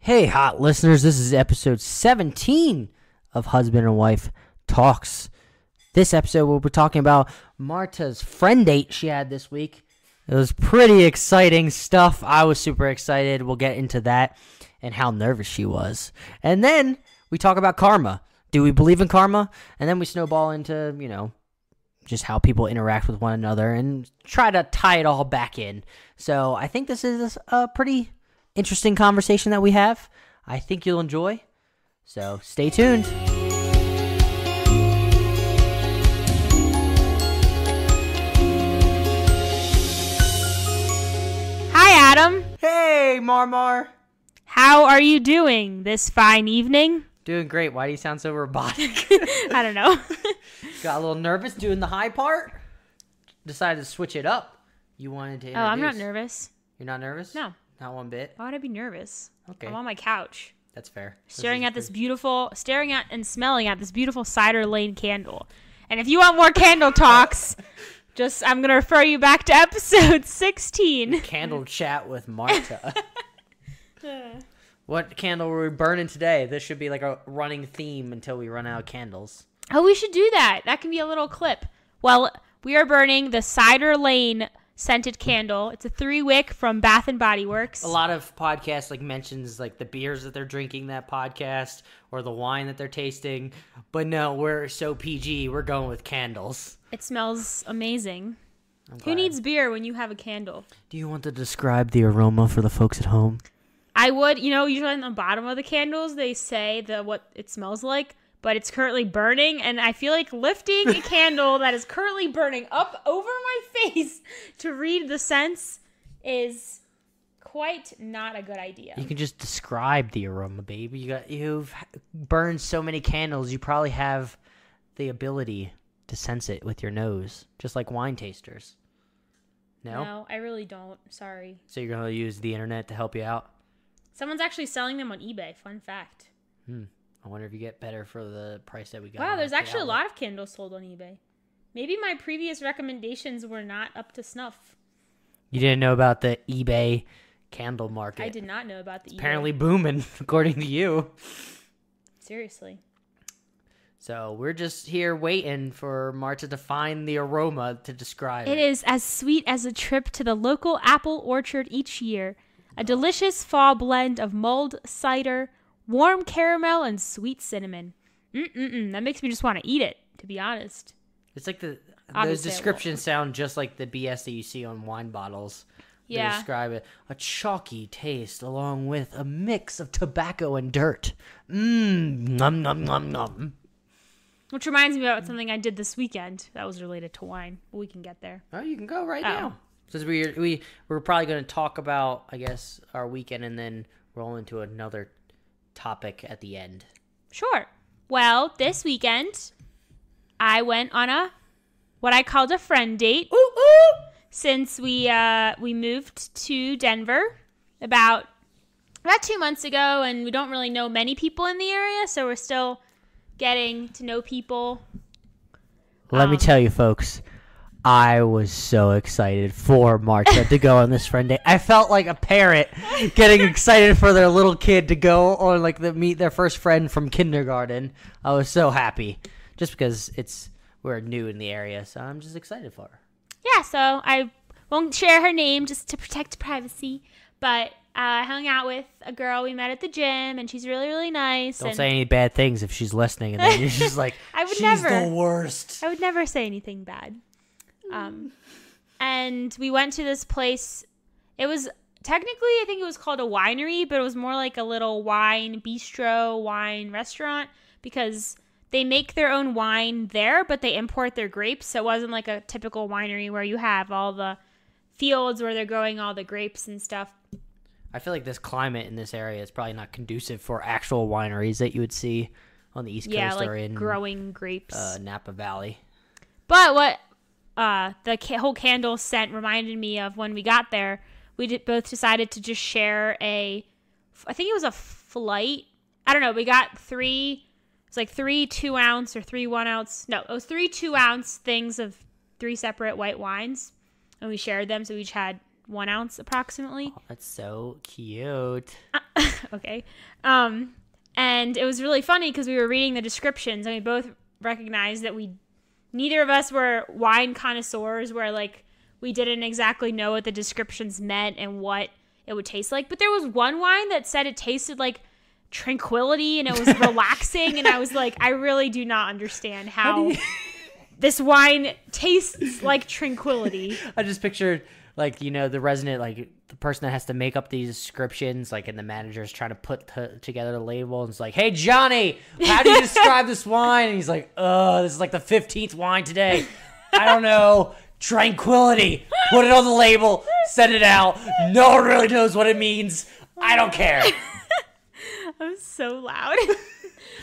Hey, hot listeners, this is episode 17 of Husband and Wife Talks. This episode, we'll be talking about Marta's friend date she had this week. It was pretty exciting stuff. I was super excited. We'll get into that and how nervous she was. And then we talk about karma. Do we believe in karma? And then we snowball into, just how people interact with one another and try to tie it all back in. So I think this is a pretty interesting conversation that we have. I think you'll enjoy. So stay tuned. Hi, Adam. Hey, Marmar. How are you doing this fine evening? Doing great. Why do you sound so robotic? I don't know. Got a little nervous doing the high part? Decided to switch it up. You wanted to introduce. Oh, I'm not nervous. You're not nervous? No. Not one bit? Why would I be nervous? Okay. I'm on my couch. That's fair. Staring at and smelling at this beautiful Cider Lane candle. And if you want more candle talks, I'm going to refer you back to episode 16. Candle chat with Marta. What candle were we burning today? This should be like a running theme until we run out of candles. Oh, we should do that. That can be a little clip. Well, we are burning the Cider Lane scented candle. It's a 3-wick from Bath and Body Works. A lot of podcasts mentions the beers that they're drinking that podcast or the wine that they're tasting. But no, we're so PG. We're going with candles. It smells amazing. Who needs beer when you have a candle? Do you want to describe the aroma for the folks at home? I would. Usually on the bottom of the candles, they say what it smells like, but it's currently burning, and I feel like lifting a candle that is currently burning up over my face to read the scents is quite not a good idea. You can just describe the aroma, baby. You've burned so many candles, you probably have the ability to sense it with your nose, just like wine tasters. No, I really don't. Sorry. So you're going to use the internet to help you out? Someone's actually selling them on eBay. Fun fact. I wonder if you get better for the price that we got. Wow, there's actually a lot of candles sold on eBay. Maybe my previous recommendations were not up to snuff. You didn't know about the eBay candle market. I did not know about the eBay. Apparently booming, according to you. Seriously. So we're just here waiting for Marta to find the aroma to describe it. It is as sweet as a trip to the local apple orchard each year. A delicious fall blend of mulled cider, warm caramel, and sweet cinnamon. That makes me just want to eat it, to be honest. It's like those descriptions sound just like the BS that you see on wine bottles. Yeah. They describe it. A chalky taste along with a mix of tobacco and dirt. Nom nom nom nom. Which reminds me about something I did this weekend that was related to wine. We can get there. Oh, you can go right now. Since we're probably going to talk about, I guess, our weekend and then roll into another topic at the end. Sure. Well, this weekend, I went on what I called a friend date. Ooh, ooh. Since we moved to Denver about 2 months ago, and we don't really know many people in the area, so we're still getting to know people. Let me tell you, folks. I was so excited for Marta to go on this friend date. I felt like a parent getting excited for their little kid to go on meet their first friend from kindergarten. I was so happy just because we're new in the area, so I'm just excited for her. Yeah, so I won't share her name just to protect privacy, but I hung out with a girl we met at the gym, and she's really, really nice. Don't say any bad things if she's listening, and then you're just like, she's the worst. I would never say anything bad. And we went to this place. It was technically, I think it was called a winery, but it was more like a little wine bistro, wine restaurant, because they make their own wine there, but they import their grapes. So it wasn't like a typical winery where you have all the fields where they're growing all the grapes and stuff. I feel like this climate in this area is probably not conducive for actual wineries that you would see on the East Coast or in growing grapes. Napa Valley. But what the whole candle scent reminded me of when we got there, we both decided to just share I think it was a flight. I don't know. We got three 2-ounce or 3 1-ounce. No, it was 3 2-ounce things of 3 separate white wines, and we shared them. So we each had 1 ounce approximately. Oh, that's so cute. Okay. And it was really funny because we were reading the descriptions and we both recognized that neither of us were wine connoisseurs where like we didn't exactly know what the descriptions meant and what it would taste like. But there was one wine that said it tasted like tranquility and it was relaxing. And I was like, I really do not understand how this wine tastes like tranquility. I just pictured like, the resident, like the person that has to make up these descriptions, like, and the manager's trying to put together the label and it's like, hey, Johnny, how do you describe this wine? And he's like, this is like the 15th wine today. I don't know. Tranquility. Put it on the label. Send it out. No one really knows what it means. I don't care. I was so loud.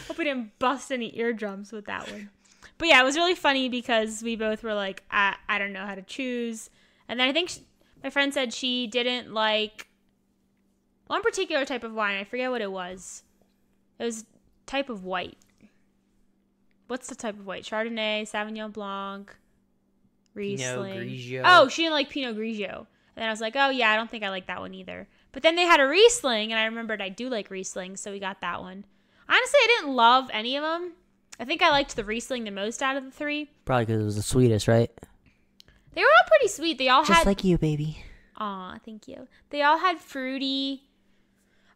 Hope we didn't bust any eardrums with that one. But yeah, it was really funny because we both were like, I don't know how to choose. And then I think my friend said she didn't like one particular type of wine. I forget what it was. It was type of white. What's the type of white? Chardonnay, Sauvignon Blanc, Riesling. Pinot Grigio. Oh, she didn't like Pinot Grigio. And then I was like, oh yeah, I don't think I like that one either. But then they had a Riesling, and I remembered I do like Riesling, so we got that one. Honestly, I didn't love any of them. I think I liked the Riesling the most out of the 3. Probably because it was the sweetest, right? They were all pretty sweet. They all Just had... like you, baby. Aw, thank you. They all had fruity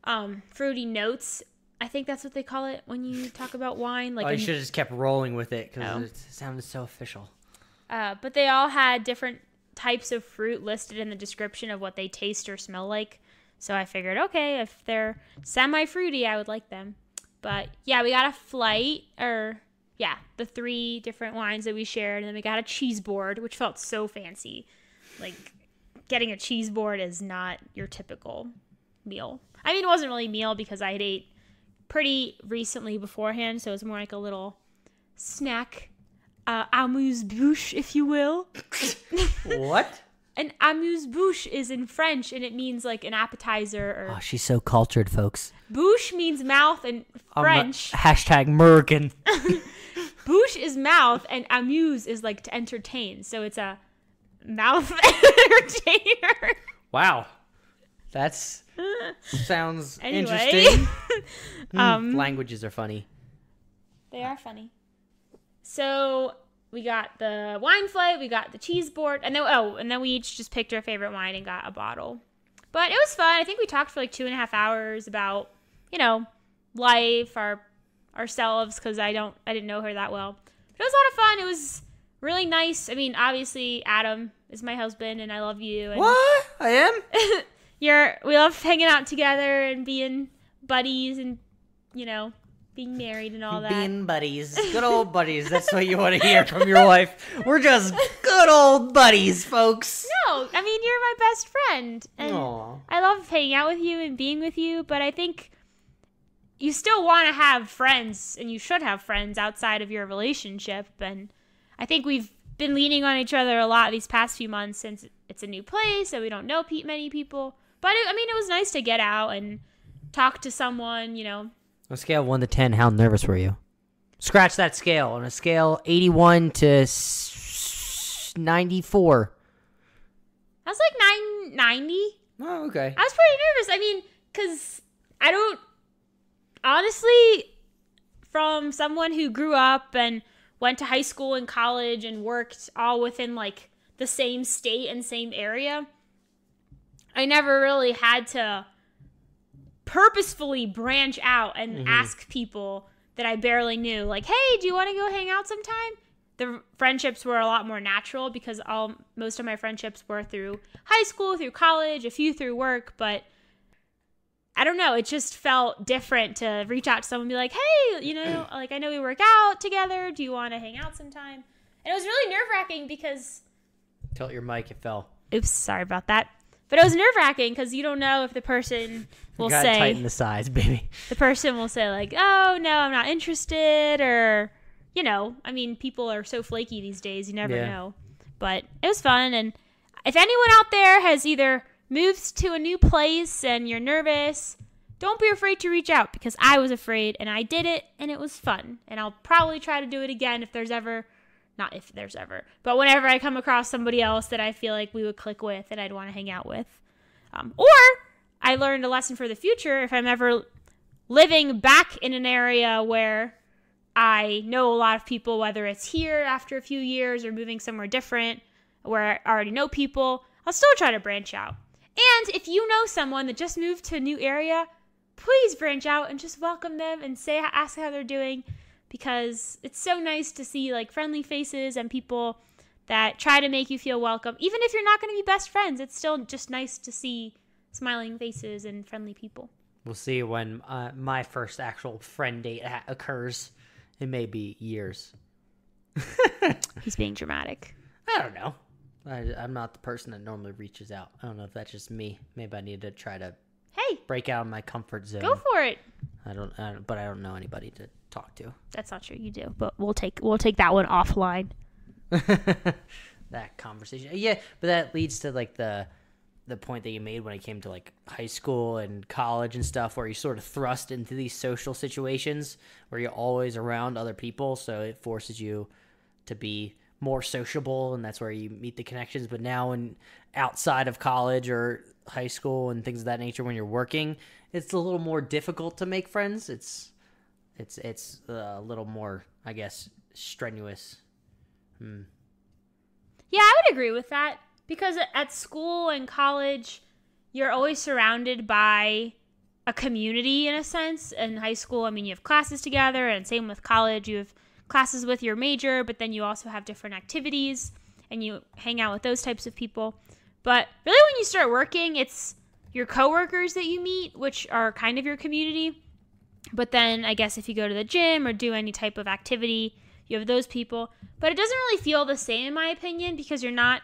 notes. I think that's what they call it when you talk about wine. Like you should have just kept rolling with it because it sounded so official. But they all had different types of fruit listed in the description of what they taste or smell like. So I figured, okay, if they're semi-fruity, I would like them. But yeah, we got a flight, the 3 different wines that we shared, and then we got a cheese board, which felt so fancy. Like, getting a cheese board is not your typical meal. I mean, it wasn't really a meal because I had ate pretty recently beforehand, so it was more like a little snack, amuse-bouche, if you will. What? An amuse-bouche is in French, and it means like an appetizer. Oh, she's so cultured, folks. Bouche means mouth in French. Hashtag Merkin. Bouche is mouth, and amuse is like to entertain. So it's a mouth entertainer. Wow. That's sounds anyway. interesting. Languages are funny. They are funny. So we got the wine flight, we got the cheese board, and then we each just picked our favorite wine and got a bottle. But it was fun. I think we talked for like 2.5 hours about, life, ourselves, because I didn't know her that well. But it was a lot of fun. It was really nice. I mean, obviously, Adam is my husband, and I love you. And what? I am? we love hanging out together and being buddies and, being married and all that. Being buddies. Good old buddies. That's what you want to hear from your wife. We're just good old buddies, folks. No, I mean, you're my best friend. And Aww. I love hanging out with you and being with you, but I think you still want to have friends, and you should have friends outside of your relationship. And I think we've been leaning on each other a lot these past few months since it's a new place and we don't know many people. But, it was nice to get out and talk to someone, On a scale of 1 to 10, how nervous were you? Scratch that scale. On a scale 81 to 94. I was like 990. Oh, okay. I was pretty nervous. I mean, because I don't... Honestly, from someone who grew up and went to high school and college and worked all within, like, the same state and same area, I never really had to purposefully branch out and ask people that I barely knew, like, hey, do you want to go hang out sometime? The friendships were a lot more natural because most of my friendships were through high school, through college, a few through work, but I don't know, it just felt different to reach out to someone and be like, hey, like, I know we work out together, do you want to hang out sometime? And it was really nerve-wracking because... Tilt your mic, it fell. Oops, sorry about that. But it was nerve-wracking because you don't know if the person will you gotta tighten the size, baby. The person will say, like, oh, no, I'm not interested, or, people are so flaky these days, you never know. But it was fun, and if anyone out there has either moved to a new place and you're nervous, don't be afraid to reach out, because I was afraid, and I did it, and it was fun. And I'll probably try to do it again if there's ever not if there's ever, but whenever I come across somebody else that I feel like we would click with and I'd want to hang out with. Or I learned a lesson for the future. If I'm ever living back in an area where I know a lot of people, whether it's here after a few years or moving somewhere different where I already know people, I'll still try to branch out. And if you know someone that just moved to a new area, please branch out and just welcome them and ask how they're doing, because it's so nice to see like friendly faces and people that try to make you feel welcome. Even if you're not going to be best friends, it's still just nice to see smiling faces and friendly people. We'll see when my first actual friend date occurs. It may be years. He's being dramatic. I don't know. I'm not the person that normally reaches out. I don't know if that's just me. Maybe I need to try to break out of my comfort zone. Go for it. But I don't know anybody to talk to. That's not true. You do, but we'll take that one offline. That conversation, yeah. But that leads to like the point that you made when it came to like high school and college and stuff, where you sort of thrust into these social situations where you're always around other people, so it forces you to be more sociable, and that's where you meet the connections. But now, when outside of college or high school and things of that nature, when you're working, it's a little more difficult to make friends. It's a little more, I guess, strenuous. Yeah, I would agree with that, because at school and college, you're always surrounded by a community in a sense. In high school, I mean, you have classes together, and same with college, you have classes with your major, but then you also have different activities and you hang out with those types of people. But really, when you start working, it's your coworkers that you meet, which are kind of your community. But then I guess if you go to the gym or do any type of activity, you have those people. But it doesn't really feel the same, in my opinion, because you're not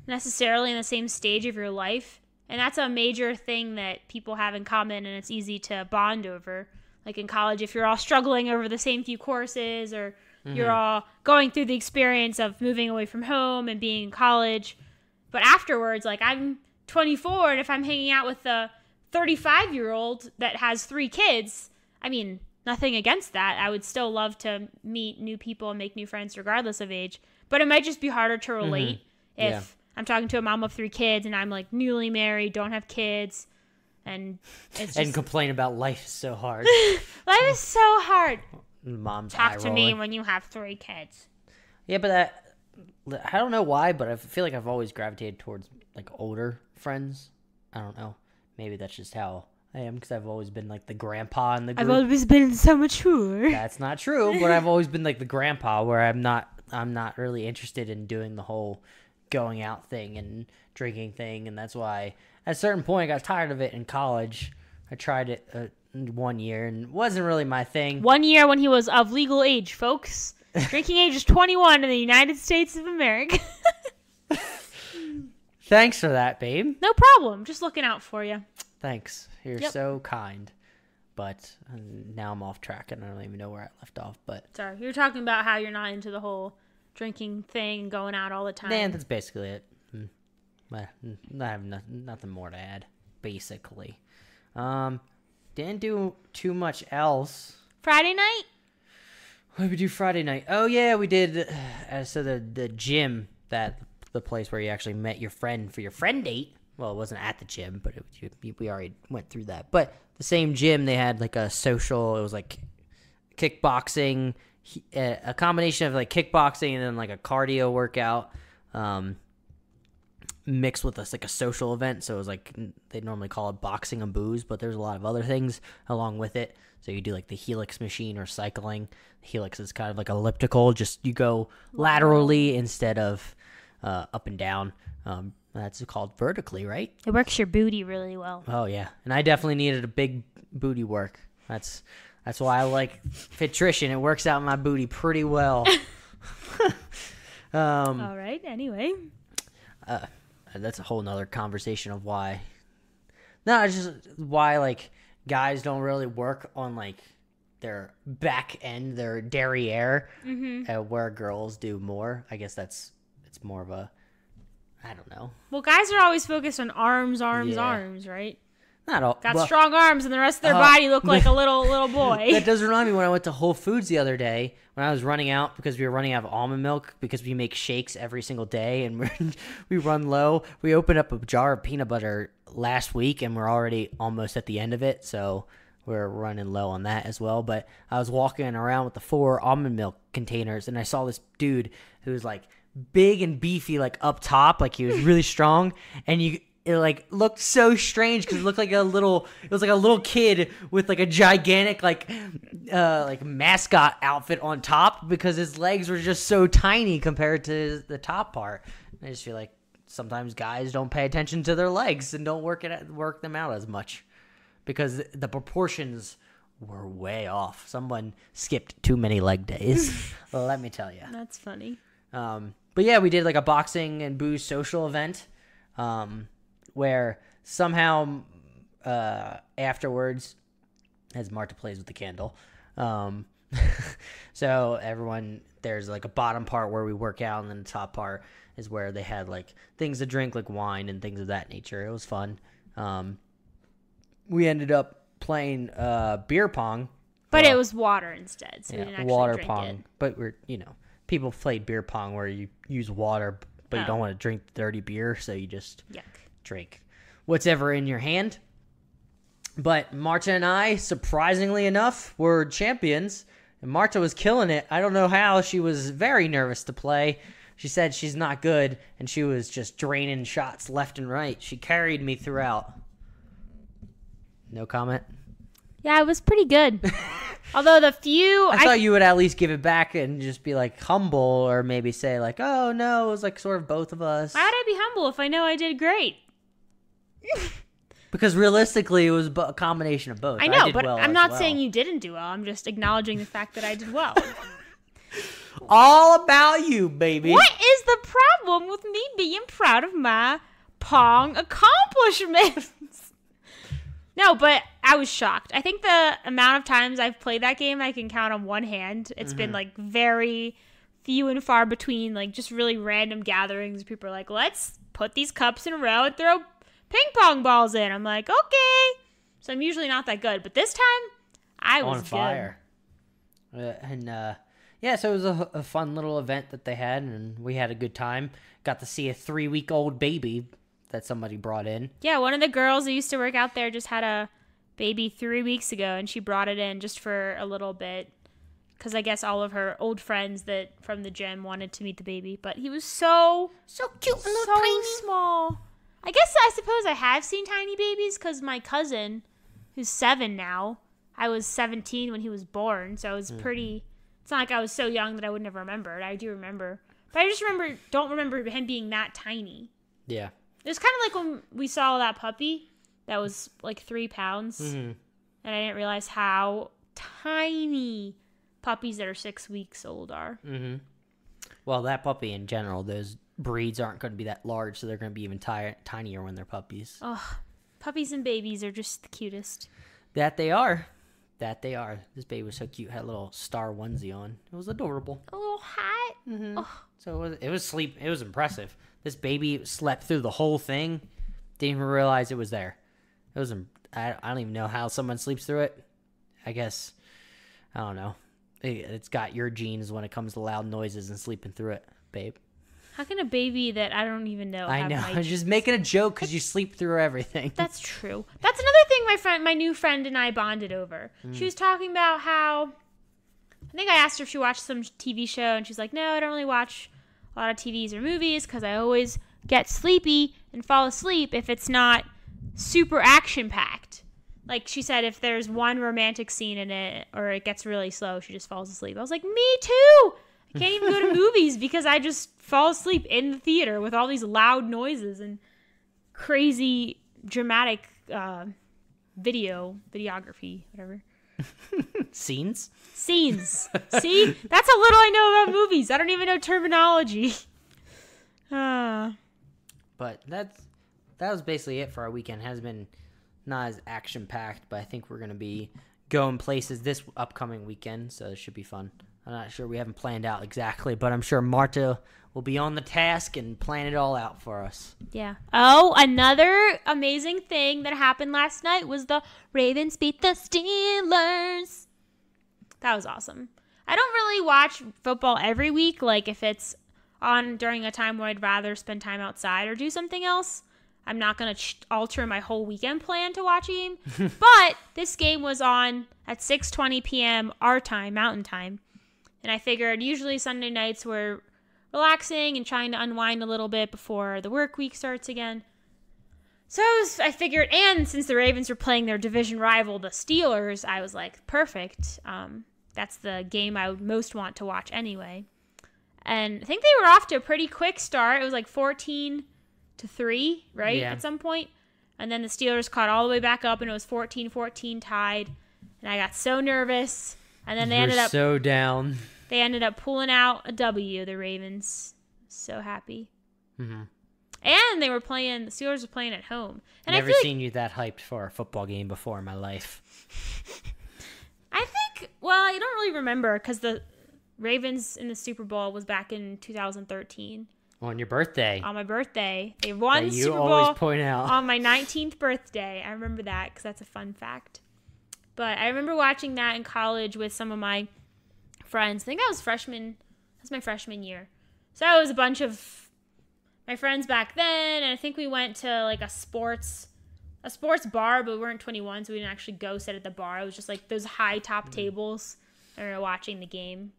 necessarily in the same stage of your life. And that's a major thing that people have in common, and it's easy to bond over. Like in college, if you're all struggling over the same few courses, or you're all going through the experience of moving away from home and being in college. But afterwards, like I'm 24, and if I'm hanging out with a 35-year-old that has 3 kids, I mean, nothing against that. I would still love to meet new people and make new friends regardless of age. But it might just be harder to relate if I'm talking to a mom of 3 kids and I'm like newly married, don't have kids, and it's just... and complain about life is so hard. Life is so hard. Mom's Talk to me when you have 3 kids. Yeah, but I don't know why, but I feel like I've always gravitated towards like older friends. I don't know. Maybe that's just how I am, because I've always been like the grandpa in the group. I've always been so mature. That's not true, but I've always been like the grandpa, where I'm not really interested in doing the whole going out thing and drinking thing, and that's why at a certain point I got tired of it in college. I tried it 1 year and it wasn't really my thing. 1 year when he was of legal age, folks. Drinking age is 21 in the United States of America. Thanks for that, babe. No problem. Just looking out for you. Thanks. You're so kind. But now I'm off track and I don't even know where I left off. But sorry, you were talking about how you're not into the whole drinking thing and going out all the time. Man, that's basically it. I have nothing more to add, basically. Didn't do too much else. Friday night? What did we do Friday night? Oh, yeah, we did. So the gym, the place where you actually met your friend for your friend date. Well, it wasn't at the gym, but we already went through that. But the same gym, they had like a social. It was like kickboxing, a combination of like kickboxing and then like a cardio workout, mixed with like a social event. So it was like, they normally call it boxing and booze, but there's a lot of other things along with it. So you do like the helix machine or cycling. The helix is kind of like elliptical, just you go laterally instead of up and down. That's called vertically, right? It works your booty really well. Oh yeah, and I definitely needed a big booty work. That's why I like Fitrition. It works out my booty pretty well. All right. Anyway, that's a whole nother conversation of why. No, it's just why like guys don't really work on like their back end, their derriere, where girls do more. I guess it's more of a, I don't know. Well, guys are always focused on arms, right? Not all. Got strong arms, and the rest of their body looked like a little boy. That does remind me when I went to Whole Foods the other day when I was running out because we were running out of almond milk because we make shakes every single day and we run low. We opened up a jar of peanut butter last week and we're already almost at the end of it, so we're running low on that as well. But I was walking around with the 4 almond milk containers and I saw this dude who was like big and beefy, like up top, like he was really strong, and it like looked so strange because it looked like it was like a little kid with like a gigantic like mascot outfit on top because his legs were just so tiny compared to the top part. I just feel like sometimes guys don't pay attention to their legs and don't work them out as much because the proportions were way off. Someone skipped too many leg days. Well, let me tell you. That's funny. But yeah, we did like a boxing and booze social event. Where somehow afterwards, as Marta plays with the candle, so everyone, there's like a bottom part where we work out, and then the top part is where they had like things to drink, like wine and things of that nature. It was fun. We ended up playing beer pong. But it was water instead, so we didn't actually water drink pong. it. But people played beer pong where you use water, but you don't want to drink dirty beer, so you just... Yuck. Drink whatever in your hand. But Marta and I, surprisingly enough, were champions, and Marta was killing it. I don't know how. She was very nervous to play. She said she's not good, and she was just draining shots left and right. She carried me throughout. No comment? Yeah, it was pretty good. Although I thought you would at least give it back and just be like humble, or maybe say like, oh no, it was like sort of both of us. Why would I be humble if I know I did great? Because realistically, it was a combination of both. I know, did but well I'm not well. saying you didn't do well. I'm just acknowledging the fact that I did well. All about you, baby. What is the problem with me being proud of my Pong accomplishments? No, but I was shocked. I think the amount of times I've played that game, I can count on one hand. It's been like very few and far between, like just really random gatherings. People are like, let's put these cups in a row and throw ping pong balls in. I'm like, okay. So I'm usually not that good, but this time I was on fire. Yeah, so it was a fun little event that they had, and we had a good time. Got to see a 3-week-old baby that somebody brought in. Yeah, one of the girls who used to work out there just had a baby 3 weeks ago, and she brought it in just for a little bit because I guess all of her old friends that from the gym wanted to meet the baby. But he was so cute and so tiny. small. I suppose I have seen tiny babies because my cousin, who's 7 now, I was 17 when he was born, so I was pretty... It's not like I was so young that I wouldn't have remembered. I do remember. But I just don't remember him being that tiny. Yeah. It was kind of like when we saw that puppy that was like 3 pounds. Mm-hmm. And I didn't realize how tiny puppies that are 6 weeks old are. Mm-hmm. Well, that puppy in general, those breeds aren't going to be that large, so they're going to be even tinier when they're puppies. Oh, puppies and babies are just the cutest. That they are. This baby was so cute. Had a little star onesie on. It was adorable. A little hat. Mm-hmm. Oh. So it was sleep. It was impressive. This baby slept through the whole thing. Didn't even realize it was there. It was. I don't even know how someone sleeps through it. I guess. I don't know. It's got your genes when it comes to loud noises and sleeping through it, babe. How can a baby that I don't even know I know. I'm just making a joke because you sleep through everything. That's true. That's another thing my new friend and I bonded over. She was talking about how... I think I asked her if she watched some TV show, and she's like, no, I don't really watch a lot of TVs or movies because I always get sleepy and fall asleep if it's not super action-packed. Like, she said if there's one romantic scene in it or it gets really slow, she just falls asleep. I was like, me too! I can't even go to movies because I just fall asleep in the theater with all these loud noises and crazy dramatic videography, whatever. Scenes? See? That's how little I know about movies. I don't even know terminology. But that was basically it for our weekend. It has been not as action-packed, but I think we're going to be going places this upcoming weekend, so it should be fun. I'm not sure. We haven't planned out exactly, but I'm sure Marta will be on the task and plan it all out for us. Yeah. Oh, another amazing thing that happened last night was the Ravens beat the Steelers. That was awesome. I don't really watch football every week. Like, if it's on during a time where I'd rather spend time outside or do something else, I'm not going to alter my whole weekend plan to watch a game. But this game was on at 6:20 p.m. our time, Mountain Time. And I figured usually Sunday nights we're relaxing and trying to unwind a little bit before the work week starts again. So I figured, and since the Ravens were playing their division rival, the Steelers, I was like, perfect. That's the game I would most want to watch anyway. And I think they were off to a pretty quick start. It was like 14-3, right? Yeah. At some point. And then the Steelers caught all the way back up, and it was 14-14 tied. And I got so nervous. And then they ended up so down. They ended up pulling out a W, the Ravens. So happy. Mm-hmm. And the Steelers were playing at home. And Never I feel seen you that hyped for a football game before in my life. I think, I don't really remember because the Ravens in the Super Bowl was back in 2013. On your birthday. On my birthday. They won the you Super Bowl always point out. on my 19th birthday. I remember that because that's a fun fact. But I remember watching that in college with some of my friends. I think that was my freshman year. So it was a bunch of my friends back then, and I think we went to like a sports bar, but we weren't 21, so we didn't actually go sit at the bar. It was just like those high top tables, and we were watching the game.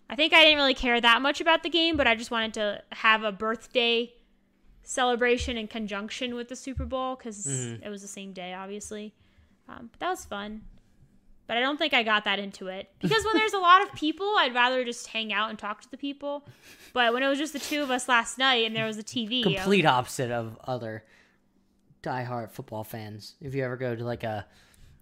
I think I didn't really care that much about the game, but I just wanted to have a birthday celebration in conjunction with the Super Bowl because it was the same day, obviously. But that was fun. But I don't think I got that into it. Because when there's a lot of people, I'd rather just hang out and talk to the people. But when it was just the two of us last night and there was a TV. Complete opposite of other diehard football fans. If you ever go to like a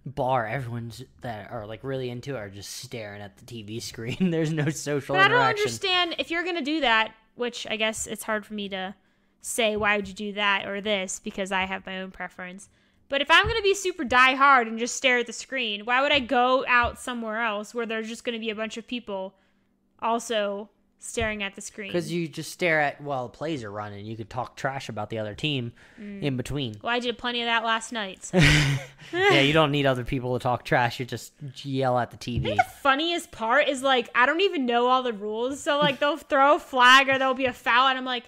bar, everyone's that are like really into it are just staring at the TV screen. There's no social interaction. I don't understand if you're going to do that, which I guess it's hard for me to say why would you do that or this because I have my own preference. But if I'm going to be super die-hard and just stare at the screen, why would I go out somewhere else where there's just going to be a bunch of people also staring at the screen? Because you just stare at while the plays are running. You could talk trash about the other team in between. Well, I did plenty of that last night. So. Yeah, you don't need other people to talk trash. You just yell at the TV. I think the funniest part is, like, I don't even know all the rules. So, like, they'll throw a flag or there'll be a foul, and I'm like,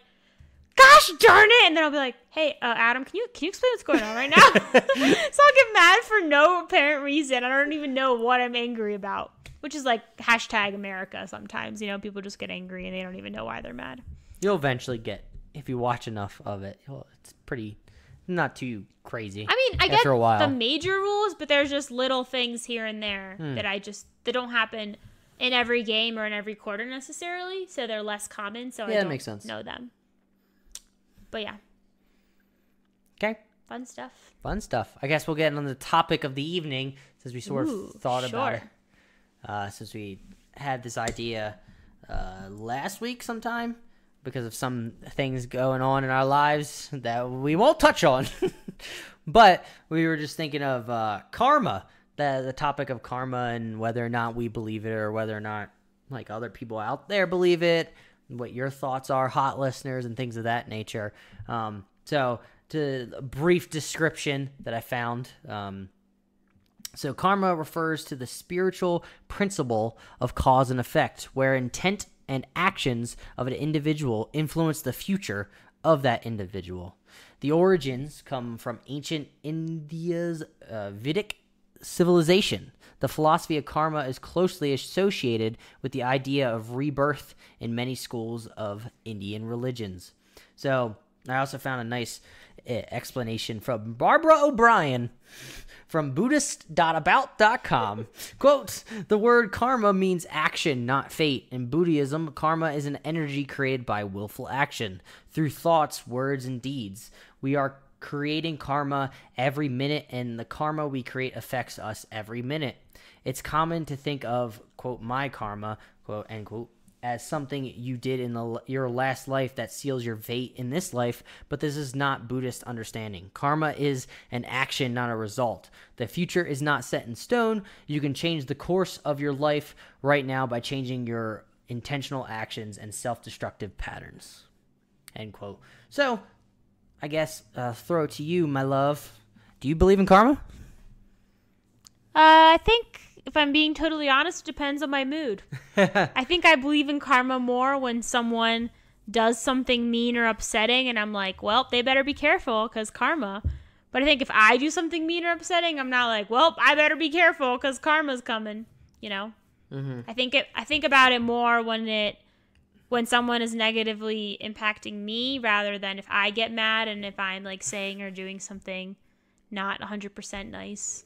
gosh darn it! And then I'll be like, hey, Adam, can you explain what's going on right now? So I'll get mad for no apparent reason. I don't even know what I'm angry about. Which is like hashtag America sometimes. You know, people just get angry and they don't even know why they're mad. You'll eventually get, if you watch enough of it, it's pretty, not too crazy. I mean, I get a while. the major rules, but there's just little things here and there that don't happen in every game or in every quarter necessarily. So they're less common. So I that don't makes sense. know them. But yeah. Okay. Fun stuff. Fun stuff. I guess we'll get on the topic of the evening since we sort of thought about it. Since we had this idea last week sometime because of some things going on in our lives that we won't touch on. But we were just thinking of karma, the topic of karma and whether or not we believe it or whether or not like other people out there believe it. What your thoughts are, hot listeners, and things of that nature. So, to a brief description that I found. So, karma refers to the spiritual principle of cause and effect, where intent and actions of an individual influence the future of that individual. The origins come from ancient India's Vedic civilization. The philosophy of karma is closely associated with the idea of rebirth in many schools of Indian religions. So I also found a nice explanation from Barbara O'Brien from Buddhist.about.com. Quote, the word karma means action, not fate. In Buddhism, karma is an energy created by willful action through thoughts, words, and deeds. We are creating karma every minute, and the karma we create affects us every minute. It's common to think of, quote, my karma, quote, end quote, as something you did in your last life that seals your fate in this life, but this is not Buddhist understanding. Karma is an action, not a result. The future is not set in stone. You can change the course of your life right now by changing your intentional actions and self-destructive patterns. End quote. So, I guess throw it to you, my love. Do you believe in karma? I think, if I'm being totally honest, it depends on my mood. I think I believe in karma more when someone does something mean or upsetting, and I'm like, well, they better be careful because karma. But I think if I do something mean or upsetting, I'm not like, well, I better be careful because karma's coming. You know. Mm-hmm. I think about it more when someone is negatively impacting me rather than if I get mad and if I'm like saying or doing something not 100% nice.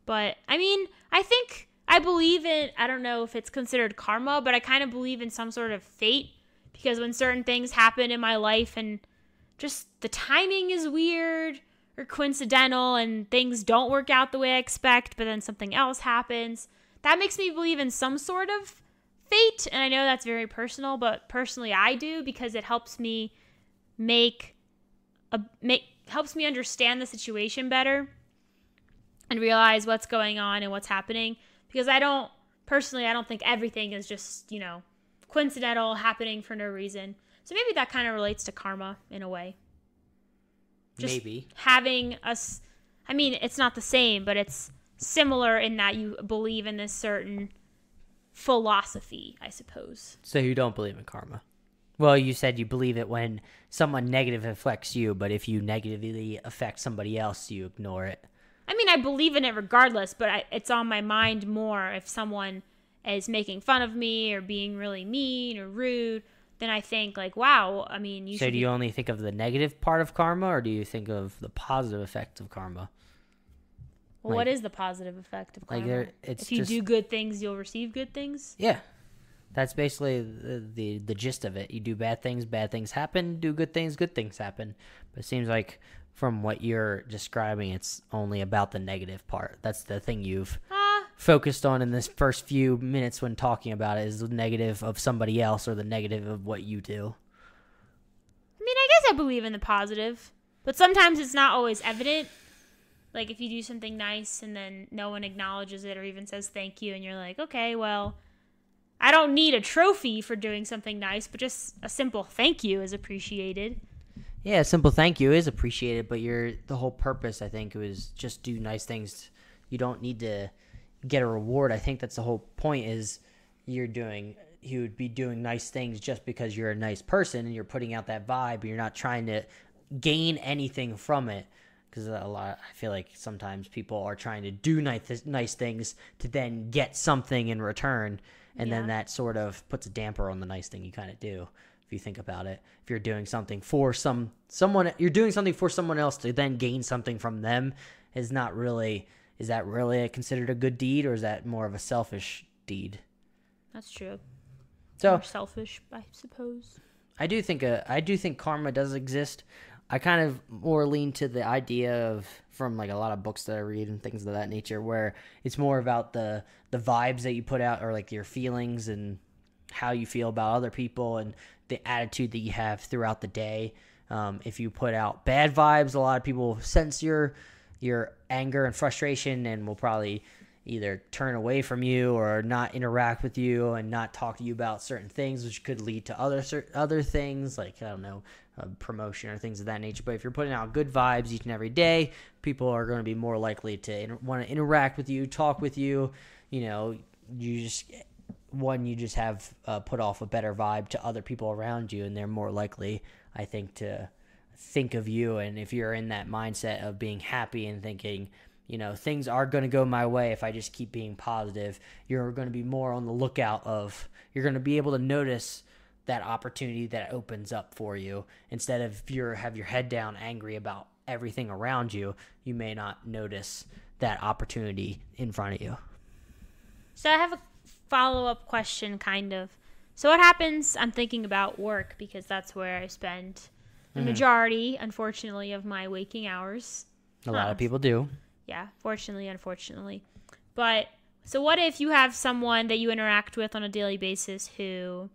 But, I mean, I think I believe in, I don't know if it's considered karma, but I kind of believe in some sort of fate. Because when certain things happen in my life and just the timing is weird or coincidental and things don't work out the way I expect, but then something else happens, that makes me believe in some sort of fate. And I know that's very personal, but personally I do because it helps me helps me understand the situation better and realize what's going on and what's happening, because I don't think everything is just, coincidental, happening for no reason. So maybe that kind of relates to karma in a way. Just maybe. Having us, I mean, it's not the same, but it's similar in that you believe in this certain philosophy, I suppose. So you don't believe in karma? Well, you said you believe it when someone negative affects you, but if you negatively affect somebody else, you ignore it. I mean, I believe in it regardless, but it's on my mind more if someone is making fun of me or being really mean or rude, then I think like, wow, I mean, So do you only think of the negative part of karma, or do you think of the positive effect of karma? Well, what is the positive effect of karma? If you do good things, you'll receive good things? Yeah. That's basically the gist of it. You do bad things happen. Do good things happen. But it seems like from what you're describing, it's only about the negative part. That's the thing you've focused on in this first few minutes when talking about it, is the negative of somebody else or the negative of what you do. I mean, I guess I believe in the positive, but sometimes it's not always evident. Like if you do something nice and then no one acknowledges it or even says thank you, and you're like, okay, well, I don't need a trophy for doing something nice, but just a simple thank you is appreciated. Yeah, a simple thank you is appreciated, but the whole purpose, I think, was just do nice things. You don't need to get a reward. I think that's the whole point, is you would be doing nice things just because you're a nice person and you're putting out that vibe. You're not trying to gain anything from it, because I feel like sometimes people are trying to do nice things to then get something in return, and then that sort of puts a damper on the nice thing you kind of do. If you think about it, if you're doing something for someone, you're doing something for someone else to then gain something from them, is that really considered a good deed, or is that more of a selfish deed? That's true. So more selfish, I suppose. I do think karma does exist. I kind of more lean to the idea of, from like a lot of books that I read and things of that nature, where it's more about the vibes that you put out, or like your feelings and how you feel about other people and the attitude that you have throughout the day. If you put out bad vibes, a lot of people sense your anger and frustration and will probably either turn away from you or not interact with you and not talk to you about certain things, which could lead to other things like, I don't know, promotion or things of that nature. But if you're putting out good vibes each and every day, people are going to be more likely to want to interact with you, talk with you. You just have put off a better vibe to other people around you, and they're more likely, I think, to think of you. And if you're in that mindset of being happy and thinking, things are going to go my way if I just keep being positive, you're going to be more on the lookout you're going to be able to notice that opportunity that opens up for you. Instead of have your head down angry about everything around you, you may not notice that opportunity in front of you. So I have a follow-up question, kind of. So what happens, I'm thinking about work, because that's where I spend the majority, unfortunately, of my waking hours. A lot of people do. Yeah, fortunately, unfortunately. But So what if you have someone that you interact with on a daily basis who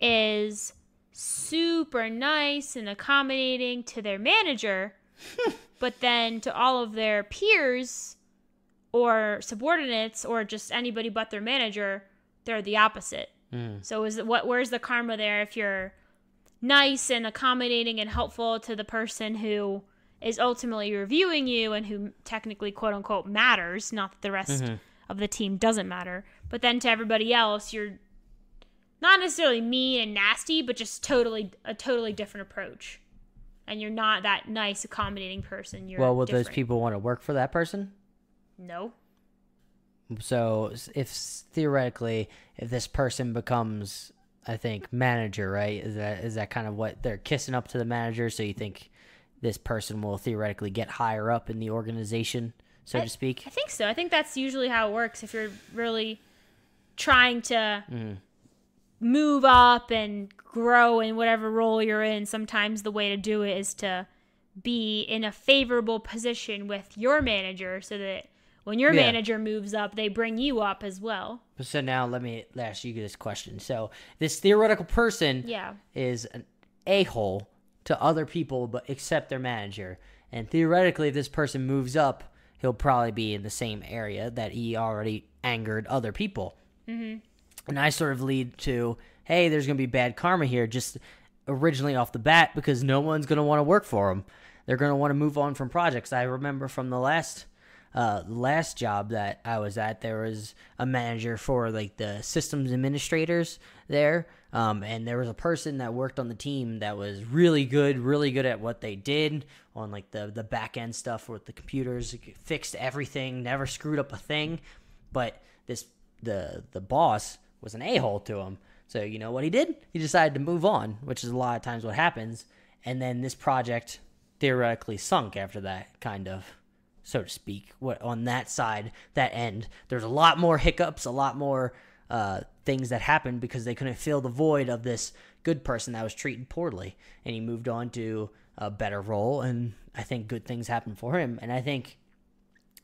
is super nice and accommodating to their manager, but then to all of their peers or subordinates or just anybody but their manager, they're the opposite. So where's the karma there if you're nice and accommodating and helpful to the person who is ultimately reviewing you and who technically, quote unquote, matters, not that the rest of the team doesn't matter, but then to everybody else, you're not necessarily mean and nasty, but just a totally different approach. And you're not that nice, accommodating person. You're will different. those people want to work for that person? No. So if theoretically, if this person becomes, I think, manager, right? Is that kind of what they're kissing up to the manager? So you think this person will theoretically get higher up in the organization, so to speak? I think so. I think that's usually how it works. If you're really trying to move up and grow in whatever role you're in, sometimes the way to do it is to be in a favorable position with your manager so that when your manager moves up, they bring you up as well. So now let me ask you this question. So this theoretical person is an a-hole to other people, but except their manager. And theoretically, if this person moves up, he'll probably be in the same area that he already angered other people. And I sort of lead to, hey, there's going to be bad karma here just originally off the bat because no one's going to want to work for him. They're going to want to move on from projects. I remember from the last job that I was at, there was a manager for like the systems administrators there. And there was a person that worked on the team that was really good at what they did on like the back end stuff with the computers, fixed everything, never screwed up a thing. But the boss was an a-hole to him. So you know what he did? He decided to move on, which is a lot of times what happens. And then this project theoretically sunk after that, kind of, so to speak. What on that side, that end, there's a lot more hiccups, a lot more things that happened because they couldn't fill the void of this good person that was treated poorly. And he moved on to a better role, and I think good things happened for him. And I think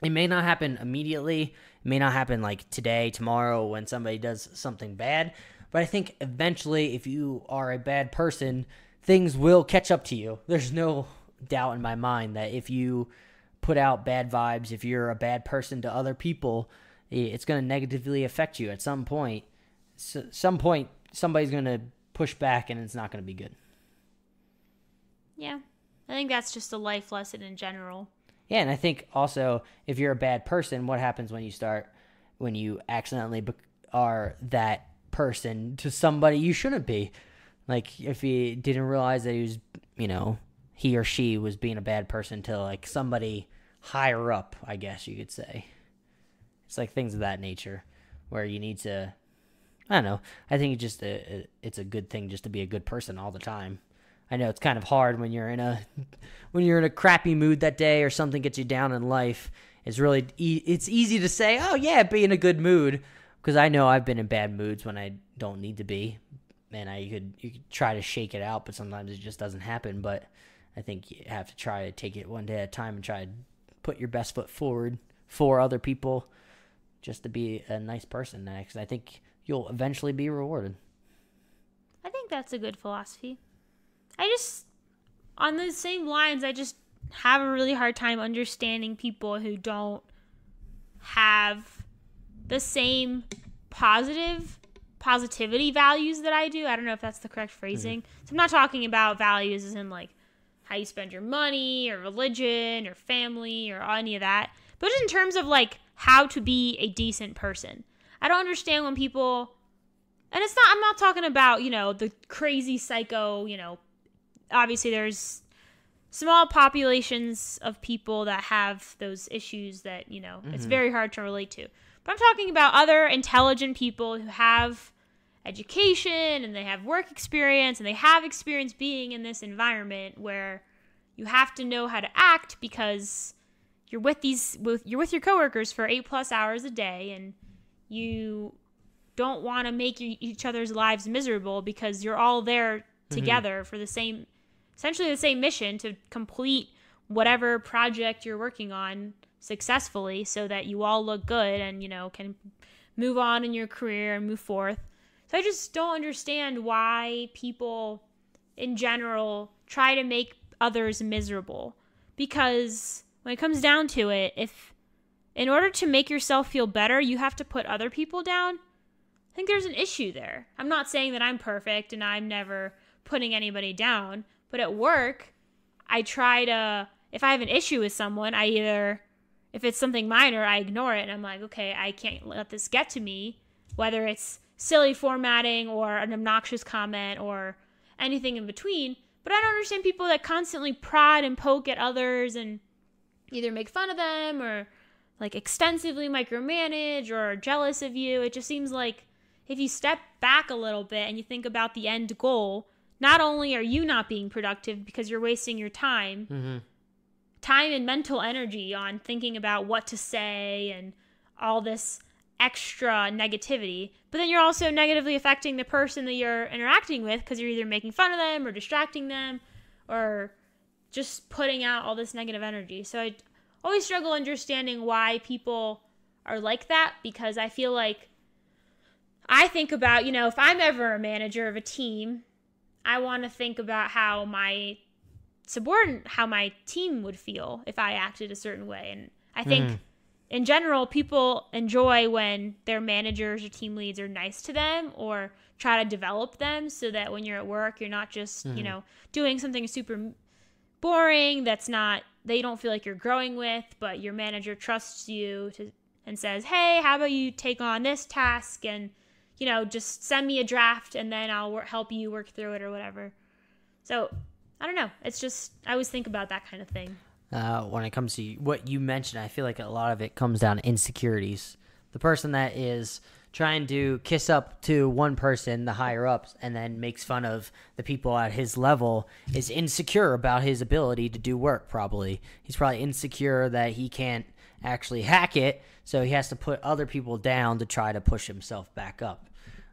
it may not happen immediately. It may not happen like today, tomorrow, when somebody does something bad. But I think eventually, if you are a bad person, things will catch up to you. There's no doubt in my mind that if you put out bad vibes, if you're a bad person to other people, it's going to negatively affect you at some point. Some point, somebody's going to push back, and it's not going to be good. Yeah, I think that's just a life lesson in general. Yeah, and I think also if you're a bad person, what happens when you accidentally are that person to somebody you shouldn't be? Like if he didn't realize that he was, he or she was being a bad person to like somebody higher up, I guess you could say. It's like things of that nature where you need to, I don't know. I think it's a good thing just to be a good person all the time. I know it's kind of hard when you're in a crappy mood that day or something gets you down in life. It's easy to say, oh yeah, be in a good mood, because I know I've been in bad moods when I don't need to be, and you could try to shake it out, but sometimes it just doesn't happen. But I think you have to try to take it one day at a time and try to put your best foot forward for other people, just to be a nice person. Because I think you'll eventually be rewarded. I think that's a good philosophy. On the same lines, I just have a really hard time understanding people who don't have the same positivity values that I do. I don't know if that's the correct phrasing. So I'm not talking about values as in like how you spend your money or religion or family or any of that, but just in terms of like how to be a decent person. I don't understand when people, and I'm not talking about, the crazy psycho, obviously there's small populations of people that have those issues that, it's very hard to relate to. But I'm talking about other intelligent people who have education and they have work experience and they have experience being in this environment where you have to know how to act because you're with your coworkers for 8+ hours a day, and you don't want to make each other's lives miserable because you're all there together for essentially the same mission to complete whatever project you're working on successfully so that you all look good and, can move on in your career and move forth. So I just don't understand why people in general try to make others miserable. Because when it comes down to it, if in order to make yourself feel better, you have to put other people down, I think there's an issue there. I'm not saying that I'm perfect and I'm never putting anybody down, but at work, I try to, if I have an issue with someone, if it's something minor, I ignore it and I'm like, okay, I can't let this get to me, whether it's silly formatting or an obnoxious comment or anything in between. But I don't understand people that constantly prod and poke at others and either make fun of them or like extensively micromanage or are jealous of you. It just seems like if you step back a little bit and you think about the end goal, not only are you not being productive because you're wasting your time and mental energy on thinking about what to say and all this extra negativity, but then you're also negatively affecting the person that you're interacting with because you're either making fun of them or distracting them or just putting out all this negative energy. So I always struggle understanding why people are like that, because I feel like I think about, if I'm ever a manager of a team, I want to think about how my team would feel if I acted a certain way. And I think in general, people enjoy when their managers or team leads are nice to them or try to develop them so that when you're at work, you're not just, doing something super boring they don't feel like you're growing with, but your manager trusts you and says, hey, how about you take on this task and, just send me a draft and then I'll help you work through it or whatever. So I don't know. It's just, I always think about that kind of thing. When it comes to what you mentioned, I feel like a lot of it comes down to insecurities. The person that is trying to kiss up to one person, the higher ups, and then makes fun of the people at his level is insecure about his ability to do work, probably. He's probably insecure that he can't actually hack it, so he has to put other people down to try to push himself back up.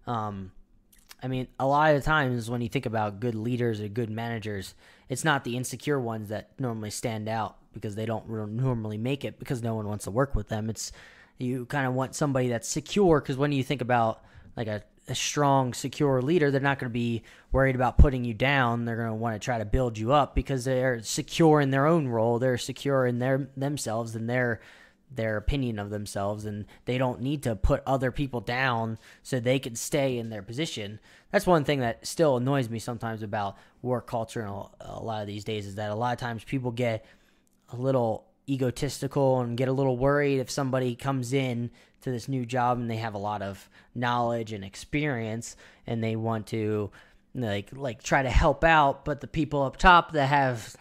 A lot of times when you think about good leaders or good managers, it's not the insecure ones that normally stand out because they don't normally make it because no one wants to work with them. It's you kind of want somebody that's secure, because when you think about like a strong, secure leader, they're not going to be worried about putting you down. They're going to want to try to build you up because they're secure in their own role. They're secure in themselves and their opinion of themselves, and they don't need to put other people down so they can stay in their position. That's one thing that still annoys me sometimes about work culture and a lot of these days, is that a lot of times people get a little egotistical and get a little worried if somebody comes in to this new job and they have a lot of knowledge and experience and they want to like try to help out, but the people up top that have,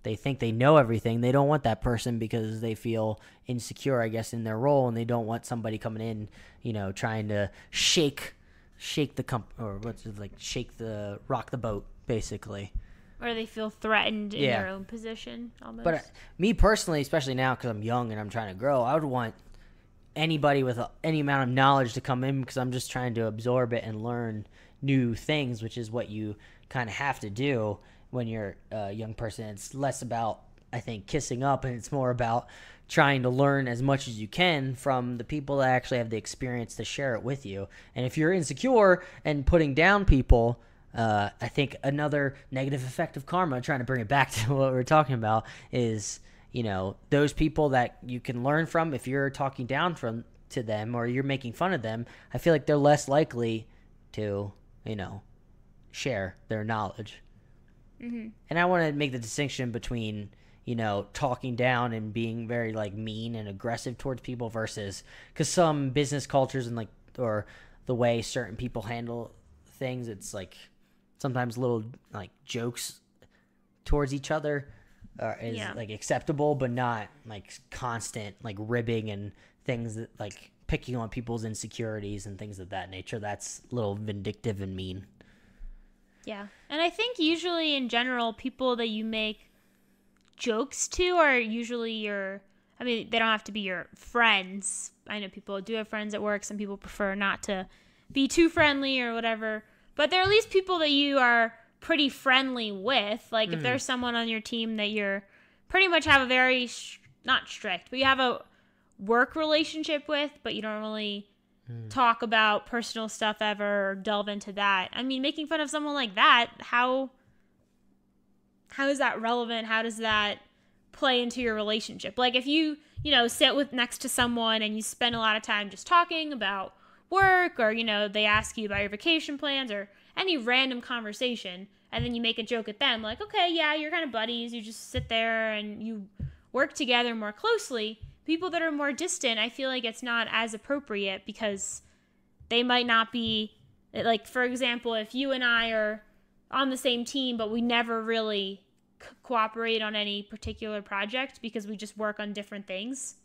they think they know everything, they don't want that person because they feel insecure, I guess, in their role, and they don't want somebody coming in, trying to rock the boat, basically. Or they feel threatened in their own position, almost. But me personally, especially now because I'm young and I'm trying to grow, I would want anybody with any amount of knowledge to come in, because I'm just trying to absorb it and learn new things, which is what you kind of have to do when you're a young person. It's less about, I think, kissing up, and it's more about trying to learn as much as you can from the people that actually have the experience to share it with you. And if you're insecure and putting down people, I think another negative effect of karma, trying to bring it back to what we were talking about, is, those people that you can learn from, if you're talking down to them or you're making fun of them, I feel like they're less likely to, share their knowledge. Mm-hmm. And I want to make the distinction between, talking down and being very mean and aggressive towards people versus, because some business cultures and or the way certain people handle things, it's sometimes little jokes towards each other is acceptable, but not constant ribbing and things that picking on people's insecurities and things of that nature. That's a little vindictive and mean. Yeah. And I think usually in general, people that you make jokes to are usually they don't have to be your friends. I know people do have friends at work. Some people prefer not to be too friendly or whatever. But they're at least people that you are pretty friendly with. If there's someone on your team that you're pretty much have a very not strict, but you have a work relationship with, but you don't really talk about personal stuff ever or delve into that. I mean, making fun of someone like that, how is that relevant? How does that play into your relationship? Like if you sit with next to someone and you spend a lot of time just talking about work, or they ask you about your vacation plans or any random conversation, and then you make a joke at them like, okay, yeah, you're kind of buddies, you just sit there and you work together more closely. People that are more distant, I feel like it's not as appropriate because they might not be, like, for example, if you and I are on the same team but we never really cooperate on any particular project because we just work on different things,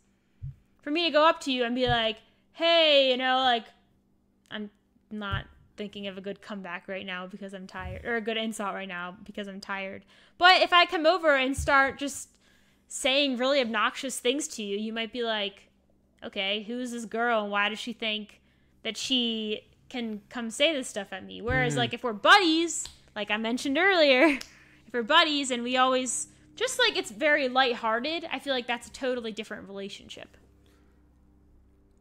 for me to go up to you and be like, hey, like, I'm not thinking of a good comeback right now because I'm tired, or a good insult right now because I'm tired. But if I come over and start just saying really obnoxious things to you, you might be like, okay, who's this girl and why does she think that she can come say this stuff at me? Whereas like if we're buddies, like I mentioned earlier, if we're buddies and we always just like, it's very lighthearted, I feel like that's a totally different relationship.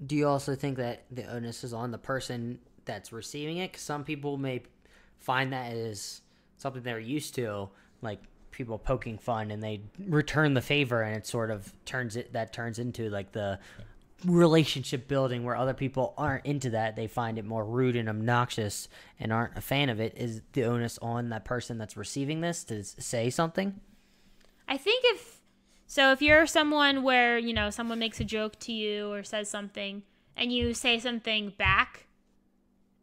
Do you also think that the onus is on the person that's receiving it? 'Cause some people may find that as something they're used to, like people poking fun, and they return the favor, and it sort of turns into like the relationship building where other people aren't into that. They find it more rude and obnoxious and aren't a fan of it. Is the onus on that person that's receiving this to say something? I think if you're someone where, someone makes a joke to you or says something and you say something back,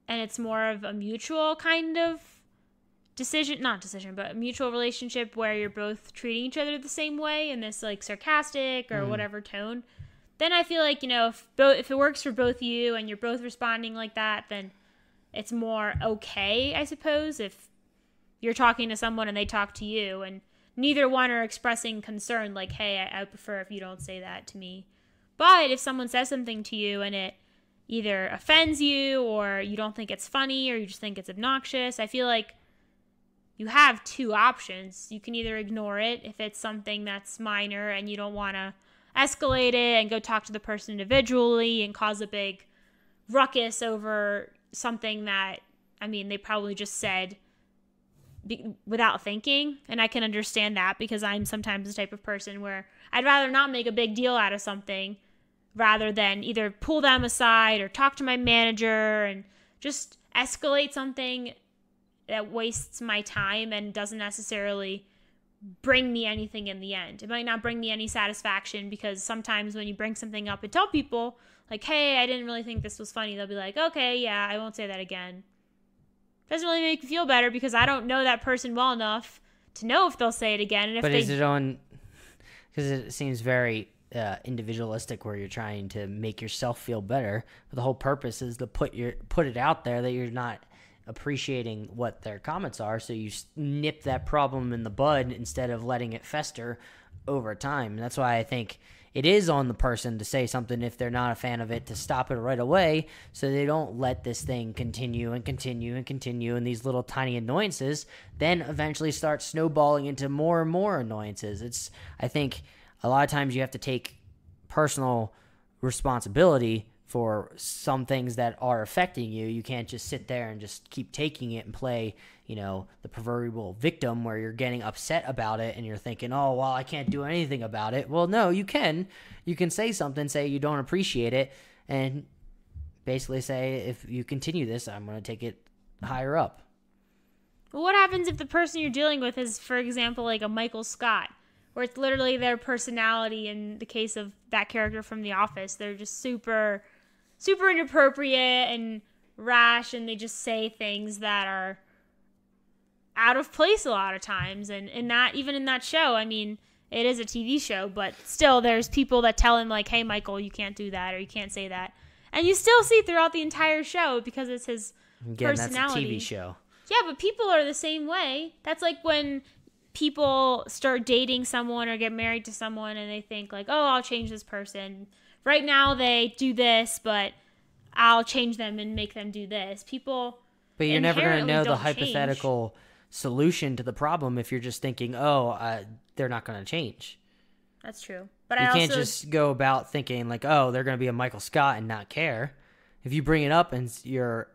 and it's more of a mutual kind of but a mutual relationship where you're both treating each other the same way in this like sarcastic or whatever tone, then I feel like, if it works for both of you and you're both responding like that, then it's more okay, I suppose, if you're talking to someone and they talk to you and neither one are expressing concern like, hey, I would prefer if you don't say that to me. But if someone says something to you and it either offends you or you don't think it's funny or you just think it's obnoxious, I feel like you have two options. You can either ignore it if it's something that's minor and you don't want to escalate it and go talk to the person individually and cause a big ruckus over something that, they probably just said without thinking. And I can understand that because I'm sometimes the type of person where I'd rather not make a big deal out of something rather than either pull them aside or talk to my manager and just escalate something that wastes my time and doesn't necessarily bring me anything in the end. It might not bring me any satisfaction because sometimes when you bring something up and tell people like, hey, I didn't really think this was funny, they'll be like, okay, yeah, I won't say that again. Doesn't really make me feel better because I don't know that person well enough to know if they'll say it again. And if is it on, because it seems very individualistic where you're trying to make yourself feel better, but the whole purpose is to put it out there that you're not appreciating what their comments are, so you nip that problem in the bud instead of letting it fester over time. That's why I think it is on the person to say something if they're not a fan of it, to stop it right away so they don't let this thing continue and continue and continue, and these little tiny annoyances then eventually start snowballing into more and more annoyances. I think a lot of times you have to take personal responsibility for some things that are affecting you. You can't just sit there and just keep taking it and play, the proverbial victim where you're getting upset about it and you're thinking, oh, well, I can't do anything about it. Well, no, you can. You can say something, say you don't appreciate it, and basically say, if you continue this, I'm going to take it higher up. Well, what happens if the person you're dealing with is, for example, like a Michael Scott, where it's literally their personality? In the case of that character from The Office, they're just super inappropriate and rash, and they just say things that are out of place a lot of times. And even in that show, it is a TV show, but still there's people that tell him like, hey, Michael, you can't do that or you can't say that. And you still see throughout the entire show because it's his personality. That's a TV show. Yeah, but people are the same way. That's like when people start dating someone or get married to someone and they think like, oh, I'll change this person. Right now they do this, but I'll change them and make them do this. People, but you're never going to know the hypothetical solution to the problem if you're just thinking, oh, they're not going to change. That's true. But You I can't also just go about thinking like, oh, they're going to be a Michael Scott and not care. If you bring it up and you're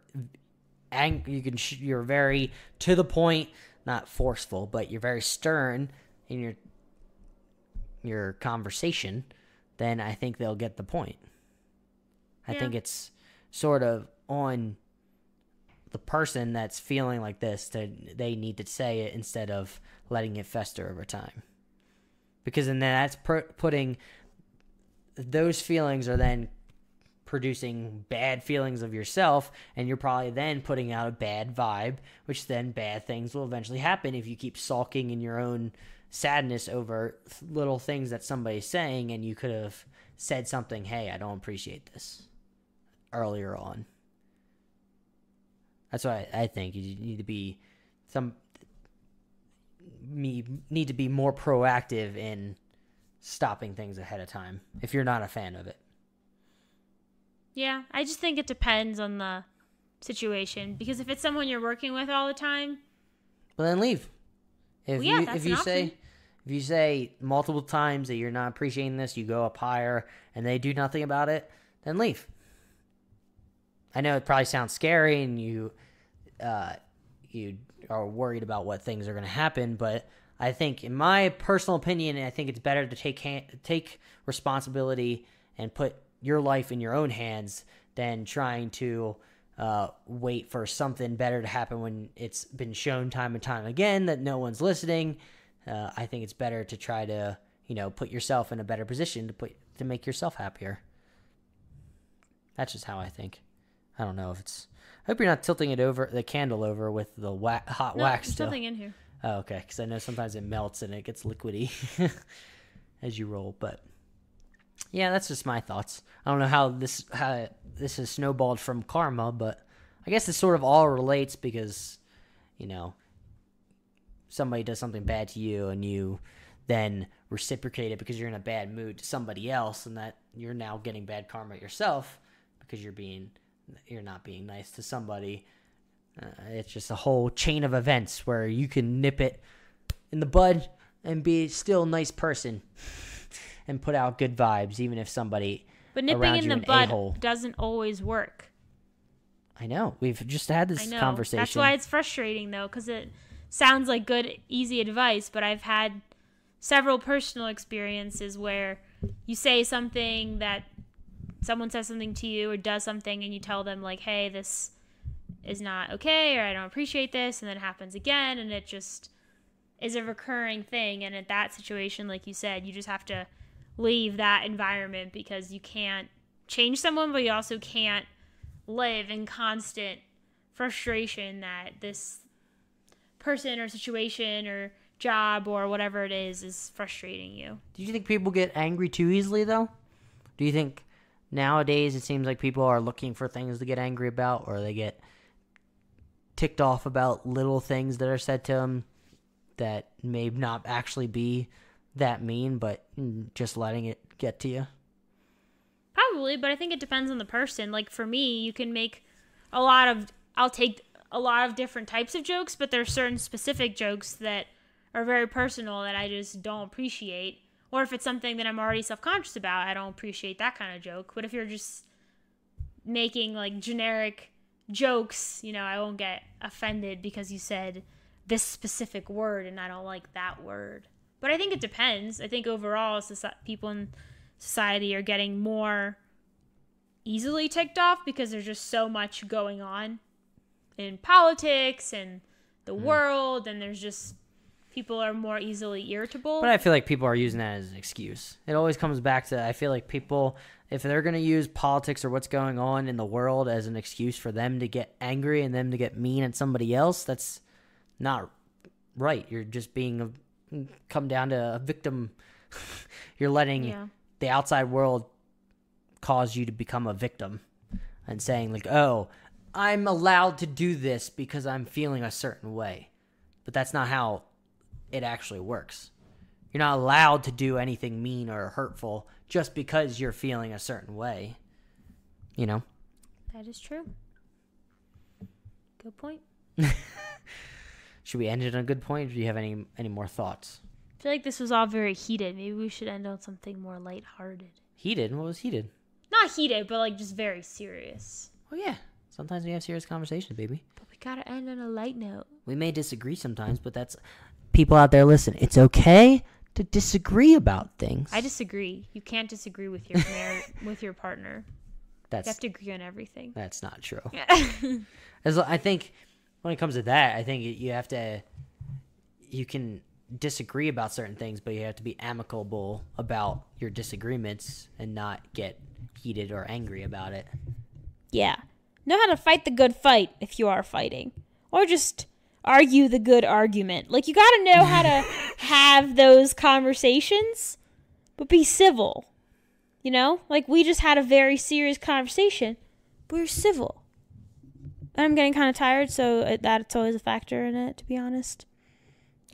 you're very to the point, not forceful, but you're very stern in your conversation, then I think they'll get the point. I think it's sort of on the person that's feeling like this they need to say it instead of letting it fester over time. Because then that's putting those feelings are then producing bad feelings of yourself, and you're probably then putting out a bad vibe, which then bad things will eventually happen if you keep sulking in your own sadness over little things that somebody's saying, and you could have said something, hey, I don't appreciate this, earlier on. That's why I think you need to be need to be more proactive in stopping things ahead of time if you're not a fan of it. Yeah, I just think it depends on the situation, because if it's someone you're working with all the time, well, then leave. If that's an option. If you say multiple times that you're not appreciating this, you go up higher and they do nothing about it, then leave. I know it probably sounds scary and you are worried about what things are going to happen, but I think, in my personal opinion, I think it's better to take responsibility and put your life in your own hands than trying to wait for something better to happen when it's been shown time and time again that no one's listening. I think it's better to try to, put yourself in a better position to make yourself happier. That's just how I think. I don't know if it's. I hope you're not tilting the candle over with the hot wax. There's something in here. Oh, okay. Because I know sometimes it melts and it gets liquidy as you roll. But yeah, that's just my thoughts. I don't know how this has snowballed from karma, but I guess it sort of all relates because, somebody does something bad to you and you then reciprocate it because you're in a bad mood to somebody else, and that you're now getting bad karma yourself because you're not being nice to somebody. It's just a whole chain of events where you can nip it in the bud and be still a nice person and put out good vibes, even if somebody But nipping around in you the an bud a-hole. doesn't always work. I know. We've just had this conversation. That's why it's frustrating, though, because it sounds like good, easy advice, but I've had several personal experiences where you say something that someone says something to you or does something and you tell them, like, hey, this is not okay, or I don't appreciate this, and then it happens again, and it just is a recurring thing. And at that situation, like you said, you just have to leave that environment because you can't change someone, but you also can't live in constant frustration that this person or situation or job or whatever it is frustrating you. Do you think people get angry too easily, though? Do you think nowadays it seems like people are looking for things to get angry about, or they get ticked off about little things that are said to them that may not actually be that mean, but just letting it get to you? Probably, but I think it depends on the person. Like, for me, you can make I'll take a lot of different types of jokes, but there's certain specific jokes that are very personal that I just don't appreciate. Or if it's something that I'm already self-conscious about, I don't appreciate that kind of joke. But if you're just making, like, generic jokes, I won't get offended because you said this specific word and I don't like that word. But I think it depends. I think overall people in society are getting more easily ticked off because there's just so much going on in politics and the world, and there's just people are more easily irritable. But I feel like people are using that as an excuse. It always comes back to, I feel like people, if they're going to use politics or what's going on in the world as an excuse for them to get angry and them to get mean at somebody else, that's not right. You're just come down to a victim. You're letting the outside world cause you to become a victim and saying, like, oh, I'm allowed to do this because I'm feeling a certain way. But that's not how it actually works. You're not allowed to do anything mean or hurtful just because you're feeling a certain way. That is true. Good point. Should we end it on a good point, or do you have any more thoughts? I feel like this was all very heated. Maybe we should end on something more lighthearted. Heated? What was heated? Not heated, but like just very serious. Oh, yeah. Sometimes we have serious conversations, baby. But we gotta end on a light note. We may disagree sometimes, but that's... People out there, listen. It's okay to disagree about things. I disagree. You can't disagree with your partner. You have to agree on everything. That's not true. I think when it comes to that, I think you can disagree about certain things, but you have to be amicable about your disagreements and not get heated or angry about it. Yeah. Know how to fight the good fight if you are fighting. Or just argue the good argument. Like, you gotta know how to have those conversations, but be civil. You know? Like, we just had a very serious conversation, but we're civil. And I'm getting kind of tired, so that's always a factor in it, to be honest.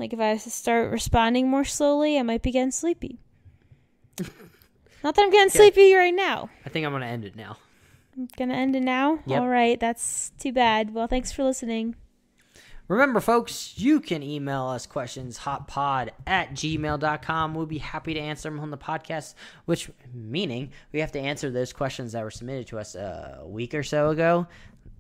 Like, if I start responding more slowly, I might be getting sleepy. Not that I'm getting sleepy right now. I think I'm going to end it now. I'm going to end it now? Yep. All right, that's too bad. Well, thanks for listening. Remember, folks, you can email us questions, hotpod@gmail.com. We'll be happy to answer them on the podcast, which meaning we have to answer those questions that were submitted to us a week or so ago.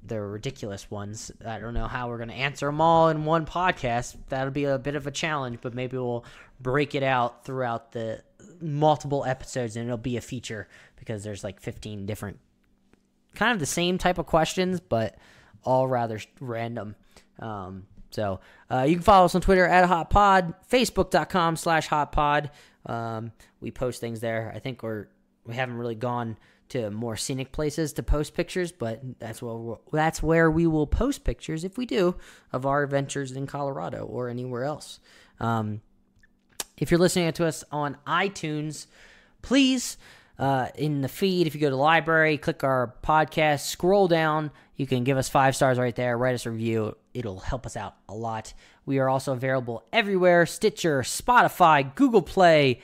They're ridiculous ones. I don't know how we're going to answer them all in one podcast. That'll be a bit of a challenge, but maybe we'll break it out throughout the multiple episodes, and it'll be a feature because there's like 15 different, kind of the same type of questions, but all rather random. So you can follow us on Twitter @HotPod, Facebook.com/HotPod. We post things there. I think we haven't really gone to more scenic places to post pictures, but that's where we will post pictures if we do of our adventures in Colorado or anywhere else. If you're listening to us on iTunes, please, in the feed, if you go to the library, click our podcast, scroll down, you can give us 5 stars right there, write us a review. It'll help us out a lot. We are also available everywhere: Stitcher, Spotify, Google Play,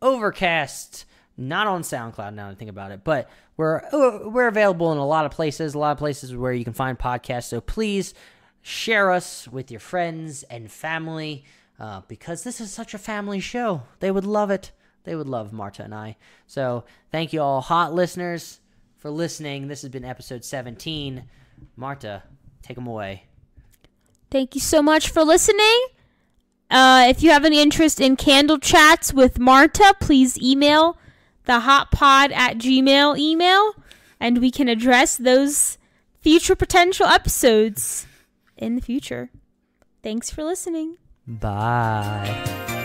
Overcast. Not on SoundCloud now that I think about it, but we're available in a lot of places where you can find podcasts. So please share us with your friends and family, because this is such a family show. They would love it. They would love Marta and I. So thank you all, hot listeners, for listening. This has been episode 17. Marta, take them away. Thank you so much for listening. If you have any interest in candle chats with Marta, please email the hotpod@gmail email, and we can address those future potential episodes in the future. Thanks for listening. Bye.